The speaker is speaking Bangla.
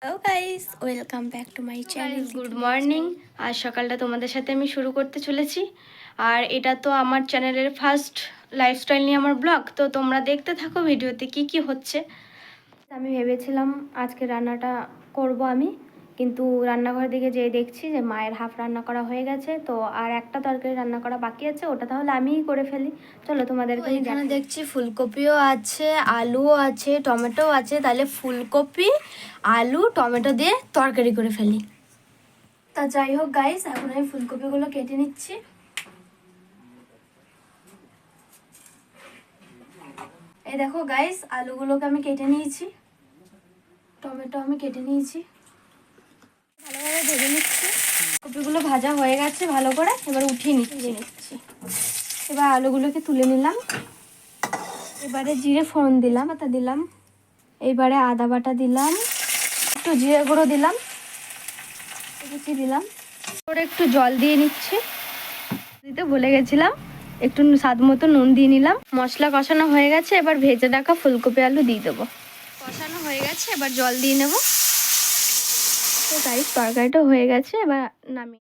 Hello guys, welcome back to my channel. Good morning. আজ সকালটা তোমাদের সাথে আমি শুরু করতে চলেছি। আর এটা তো আমার চ্যানেলের ফার্স্ট লাইফস্টাইল নিয়ে আমার ব্লগ, তো তোমরা দেখতে থাকো ভিডিওতে কি কি হচ্ছে। আমি ভেবেছিলাম আজকে রান্নাটা করব আমি, কিন্তু রান্নাঘরের দিকে যেয়ে দেখছি যে মায়ের হাফ রান্না করা হয়ে গেছে, তো আর একটা তরকারি রান্না করা বাকি আছে, ওটা তাহলে আমিই করে ফেলি। চলো তোমাদেরকে এখানে দেখছি ফুলকপিও আছে, আলুও আছে, টমেটোও আছে। তাহলে ফুলকপি, আলু, টমেটো দিয়ে তরকারি করে ফেলি। তা যাই হোক গাইস, এখন আমি ফুলকপিগুলো কেটে নিচ্ছি। এই দেখো গাইস, আলুগুলোকে আমি কেটে নিয়েছি, টমেটো আমি কেটে নিয়েছি, ভালোভাবে ভেজে নিচ্ছি। কপিগুলো ভাজা হয়ে গেছে ভালো করে, এবার উঠিয়ে নিচ্ছি। এবার আলুগুলোকে তুলে নিলাম। এবারে জিরে ফোড়ন দিলাম, পাতা দিলাম, এইবারে আদা বাটা দিলাম, একটু জিরে গুঁড়ো দিলাম, কুচি দিলাম, ওরে একটু জল দিয়ে নিচ্ছি। দিতে ভুলে গেছিলাম, একটু স্বাদ মতো নুন দিয়ে নিলাম। মশলা কষানো হয়ে গেছে, এবার ভেজে রাখা ফুলকপি আলু দিয়ে দেবো। কষানো হয়ে গেছে, এবার জল দিয়ে নেব। তো গাইস, তরকারিটা হয়ে গেছে, এবার নামিয়ে